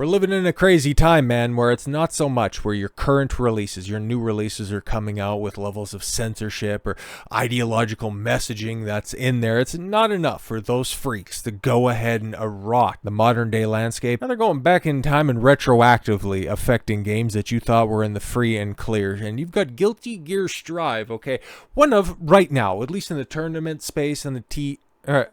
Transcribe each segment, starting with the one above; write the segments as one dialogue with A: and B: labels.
A: We're living in a crazy time, man, where it's not so much where your current releases, your new releases are coming out with levels of censorship or ideological messaging that's in there. It's not enough for those freaks to go ahead and rock the modern day landscape. Now they're going back in time and retroactively affecting games that you thought were in the free and clear. And you've got Guilty Gear Strive, okay? One of, right now, at least in the tournament space and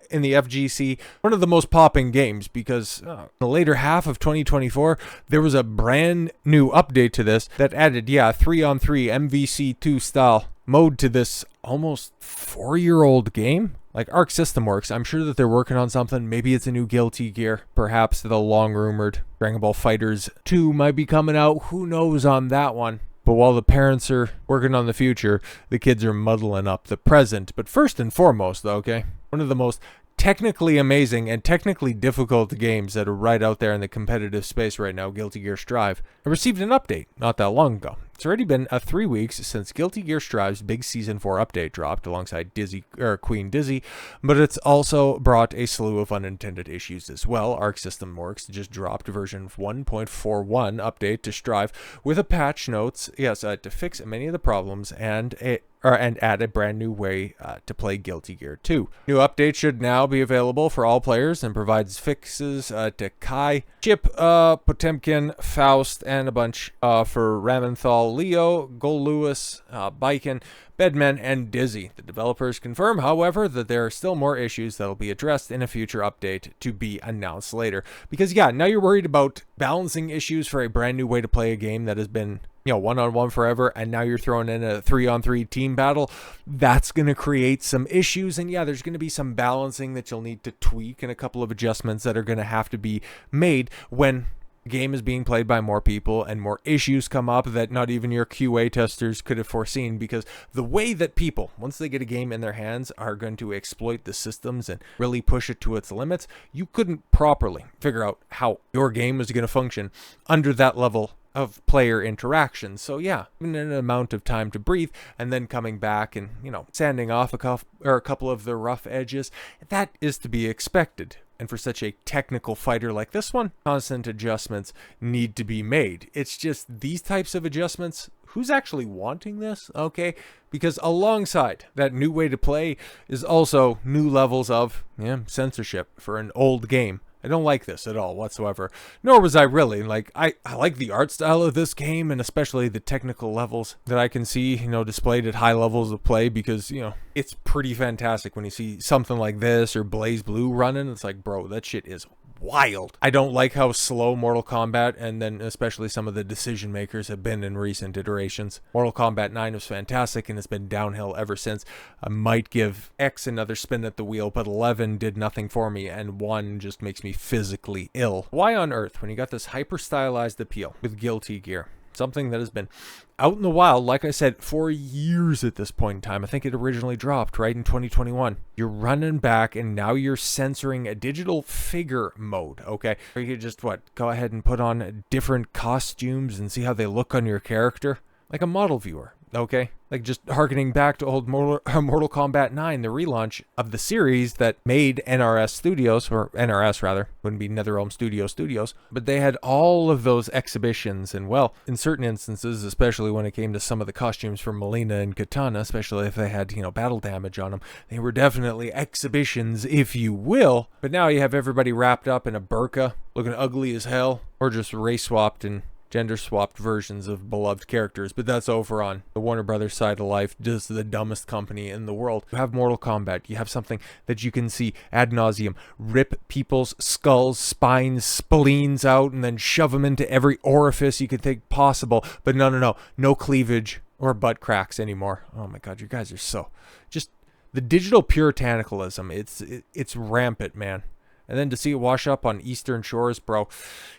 A: in the FGC, one of the most popping games, because in the later half of 2024, there was a brand new update to this that added, 3-on-3 MVC2 style mode to this almost 4-year-old game. Like Arc System Works, I'm sure that they're working on something. Maybe it's a new Guilty Gear. Perhaps the long-rumored Dragon Ball FighterZ 2 might be coming out. Who knows on that one? But while the parents are working on the future, the kids are muddling up the present. But first and foremost, though, okay, one of the most technically amazing and technically difficult games that are right out there in the competitive space right now, Guilty Gear Strive, I received an update not that long ago. It's already been 3 weeks since Guilty Gear Strive's big Season 4 update dropped alongside Queen Dizzy, but it's also brought a slew of unintended issues as well. Arc System Works just dropped version 1.41 update to Strive with a patch notes, to fix many of the problems and add a brand new way to play Guilty Gear 2. New update should now be available for all players and provides fixes to Kai, Chip, Potemkin, Faust, and a bunch for Ramenthal, Leo, Gol Lewis, Biken, Bedman, and Dizzy. The developers confirm, however, that there are still more issues that will be addressed in a future update to be announced later. Because now you're worried about balancing issues for a brand new way to play a game that has been one-on-one forever, and now you're throwing in a 3-on-3 team battle. That's going to create some issues, and there's going to be some balancing that you'll need to tweak and a couple of adjustments that are going to have to be made when the game is being played by more people and more issues come up that not even your QA testers could have foreseen, because the way that people, once they get a game in their hands, are going to exploit the systems and really push it to its limits, you couldn't properly figure out how your game was going to function under that level of player interaction. So given an amount of time to breathe and then coming back and sanding off a couple of the rough edges, that is to be expected. And for such a technical fighter like this one, constant adjustments need to be made. It's just these types of adjustments, who's actually wanting this? Okay, because alongside that new way to play is also new levels of censorship for an old game. I don't like this at all whatsoever, nor was I really. I like the art style of this game, and especially the technical levels that I can see, displayed at high levels of play, because, it's pretty fantastic when you see something like this or Blaze Blue running. It's like, bro, that shit is wild. I don't like how slow Mortal Kombat, and then especially some of the decision makers, have been in recent iterations. Mortal Kombat 9 was fantastic, and it's been downhill ever since. I might give X another spin at the wheel, but 11 did nothing for me, and 1 just makes me physically ill. Why on earth, when you got this hyper-stylized appeal with Guilty Gear, something that has been out in the wild, like I said, for years at this point in time. I think it originally dropped right in 2021. You're running back, and now you're censoring a digital figure mode, okay? Or you could just, go ahead and put on different costumes and see how they look on your character? Like a model viewer, okay? Like just harkening back to old Mortal Kombat 9, the relaunch of the series that made NRS Studios, or NRS rather, wouldn't be NetherRealm Studios, but they had all of those exhibitions, and in certain instances, especially when it came to some of the costumes for Melina and Katana, especially if they had, battle damage on them, they were definitely exhibitions, if you will. But now you have everybody wrapped up in a burqa, looking ugly as hell, or just race swapped and gender-swapped versions of beloved characters, but that's over on the Warner Brothers side of life, just the dumbest company in the world. You have Mortal Kombat, you have something that you can see ad nauseum rip people's skulls, spines, spleens out, and then shove them into every orifice you could think possible, but no cleavage or butt cracks anymore. Oh my god, you guys are so... just the digital puritanicalism, it's rampant, man. And then to see it wash up on Eastern Shores, bro,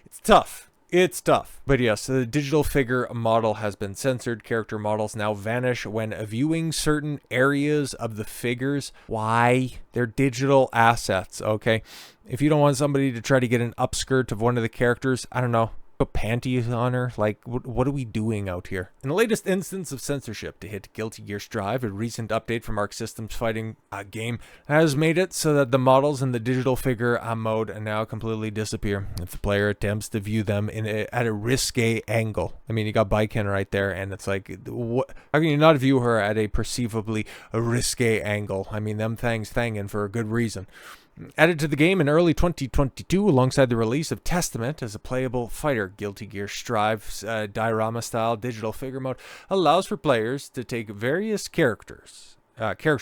A: it's tough. It's tough. But yes, the digital figure model has been censored. Character models now vanish when viewing certain areas of the figures. Why? They're digital assets, okay? If you don't want somebody to try to get an upskirt of one of the characters, I don't know, Put panties on her? Like, what are we doing out here? In the latest instance of censorship to hit Guilty Gear Strive, a recent update from Arc System's fighting game has made it so that the models in the digital figure mode now completely disappear if the player attempts to view them at a risque angle. I mean, you got Baiken right there, and it's like, what? How can you not view her at a perceivably risque angle? I mean, them things thangin' for a good reason. Added to the game in early 2022 alongside the release of Testament as a playable fighter, Guilty Gear Strive's diorama-style digital figure mode allows for players to take various character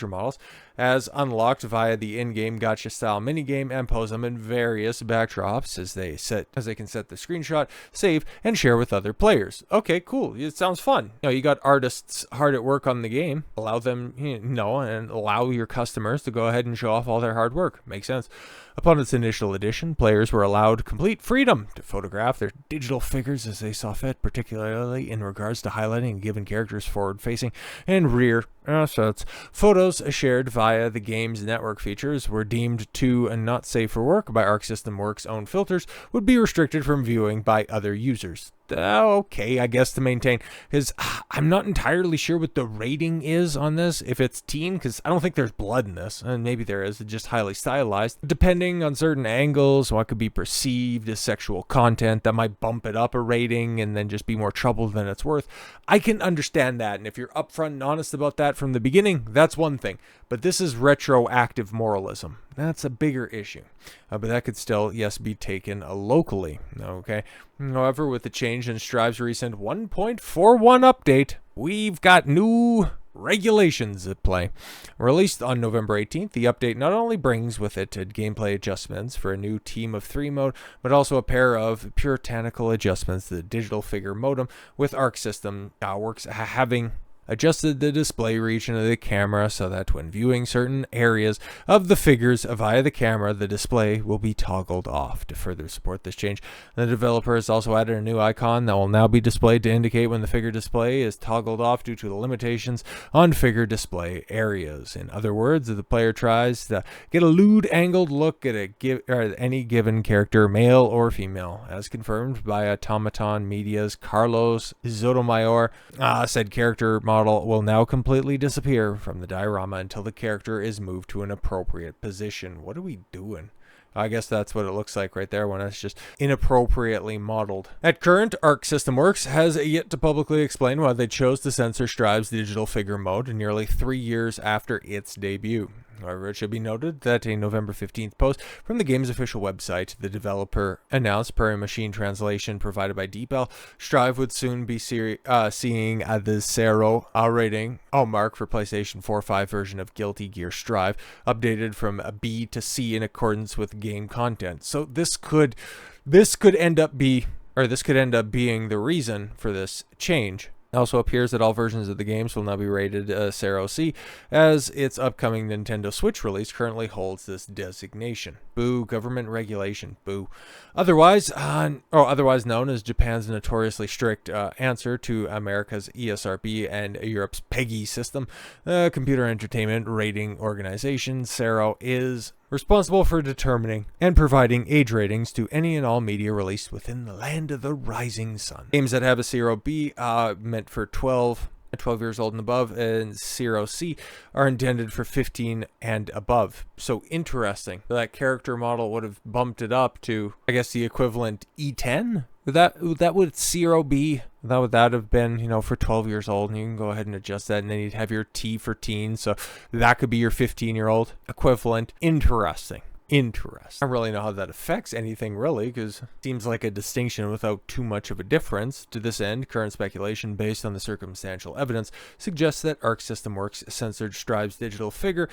A: models as unlocked via the in-game gacha style minigame and pose them in various backdrops as they can set the screenshot, save, and share with other players. Okay, cool. It sounds fun. You got artists hard at work on the game. Allow them, and allow your customers to go ahead and show off all their hard work. Makes sense. Upon its initial edition, players were allowed complete freedom to photograph their digital figures as they saw fit, particularly in regards to highlighting a given character's forward-facing and rear assets. Photos shared via the game's network features were deemed too not safe for work by Arc System Works' own filters, would be restricted from viewing by other users. Okay, I guess to maintain, because I'm not entirely sure what the rating is on this, if it's teen, because I don't think there's blood in this, and maybe there is, it's just highly stylized. Depending on certain angles, what could be perceived as sexual content, that might bump it up a rating and then just be more trouble than it's worth. I can understand that, and if you're upfront and honest about that from the beginning, that's one thing, but this is retroactive moralism. That's a bigger issue, but that could still, yes, be taken locally, okay? However, with the change in Strive's recent 1.41 update, we've got new regulations at play. Released on November 18th, the update not only brings with it gameplay adjustments for a new Team of 3 mode, but also a pair of puritanical adjustments to the digital figure modem, with Arc System Works having adjusted the display region of the camera so that when viewing certain areas of the figures via the camera, the display will be toggled off. To further support this change, the developer has also added a new icon that will now be displayed to indicate when the figure display is toggled off due to the limitations on figure display areas. In other words, if the player tries to get a lewd angled look at any given character, male or female, as confirmed by Automaton Media's Carlos Sotomayor, said character model will now completely disappear from the diorama until the character is moved to an appropriate position. What are we doing? I guess that's what it looks like right there when it's just inappropriately modeled. At current, Arc System Works has yet to publicly explain why they chose to censor Strive's digital figure mode nearly 3 years after its debut. However, it should be noted that a November 15th post from the game's official website, the developer announced, per a machine translation provided by DeepL, Strive would soon be seeing the 0 rating mark for PlayStation 4-5 version of Guilty Gear Strive, updated from B to C in accordance with game content. So this could end up being the reason for this change. It also appears that all versions of the games will now be rated 0C, as its upcoming Nintendo Switch release currently holds this designation. Boo, government regulation, boo. Otherwise known as Japan's notoriously strict answer to America's ESRB and Europe's PEGI system, the Computer Entertainment Rating Organization, CERO, is responsible for determining and providing age ratings to any and all media released within the land of the rising sun. Games that have a 0B meant for 12 years old and above, and 0C are intended for 15 and above. So interesting. That character model would have bumped it up to, I guess, the equivalent E10? Would 0B, would that have been, for 12 years old, and you can go ahead and adjust that, and then you'd have your T for teen, so that could be your 15-year-old equivalent. Interesting. I don't really know how that affects anything, really, because it seems like a distinction without too much of a difference. To this end, current speculation based on the circumstantial evidence suggests that Arc System Works censored Strive's digital figure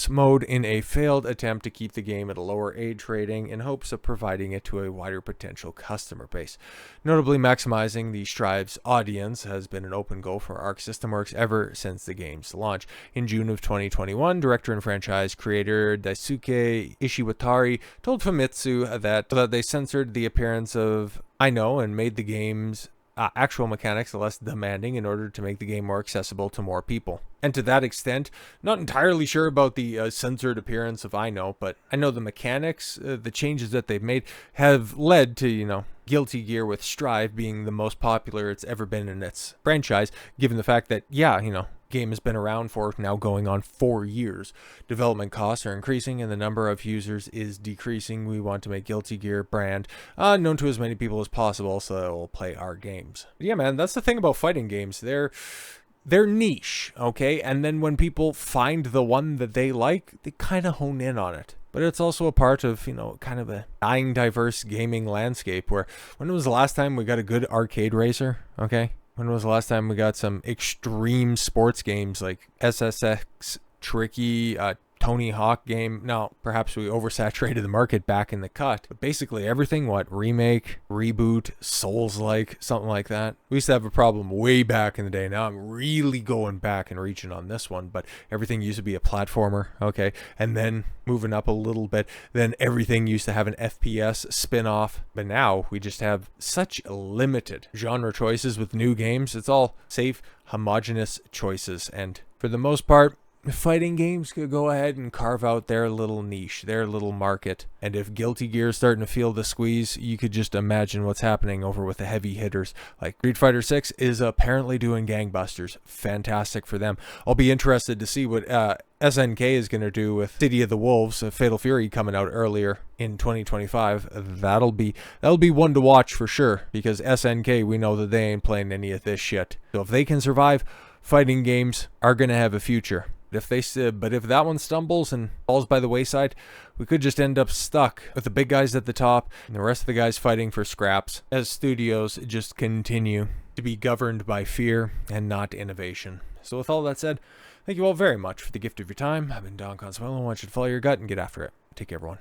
A: mode in a failed attempt to keep the game at a lower age rating in hopes of providing it to a wider potential customer base. Notably, maximizing the Strive's audience has been an open goal for Arc System Works ever since the game's launch. In June of 2021, director and franchise creator Daisuke Ishiwatari told Famitsu that they censored the appearance of Aino and made the game's actual mechanics less demanding in order to make the game more accessible to more people. And to that extent, not entirely sure about the censored appearance of I know, but I know the mechanics, the changes that they've made have led to, Guilty Gear with Strive being the most popular it's ever been in its franchise, given the fact that, game has been around for now going on 4 years. Development costs are increasing and the number of users is decreasing. We want to make Guilty Gear brand known to as many people as possible so that will play our games. But yeah, man, that's the thing about fighting games. They're niche, okay? And then when people find the one that they like, they kind of hone in on it. But it's also a part of, kind of a dying, diverse gaming landscape where when was the last time we got a good arcade racer, okay? When was the last time we got some extreme sports games like SSX, Tricky, Tony Hawk game? Now, perhaps we oversaturated the market back in the cut, but basically everything, remake, reboot, Souls-like, something like that. We used to have a problem way back in the day. Now I'm really going back and reaching on this one, but everything used to be a platformer, okay? And then moving up a little bit, then everything used to have an FPS spin-off, but now we just have such limited genre choices with new games. It's all safe, homogenous choices, and for the most part, fighting games could go ahead and carve out their little niche, their little market. And if Guilty Gear is starting to feel the squeeze, you could just imagine what's happening over with the heavy hitters. Like Street Fighter 6 is apparently doing gangbusters. Fantastic for them. I'll be interested to see what SNK is going to do with City of the Wolves, Fatal Fury coming out earlier in 2025. That'll be one to watch for sure, because SNK, we know that they ain't playing any of this shit. So if they can survive, fighting games are going to have a future. But if that one stumbles and falls by the wayside, we could just end up stuck with the big guys at the top and the rest of the guys fighting for scraps as studios just continue to be governed by fear and not innovation. So with all that said, thank you all very much for the gift of your time. I've been Don Consuelo. I want you to follow your gut and get after it. Take care, everyone.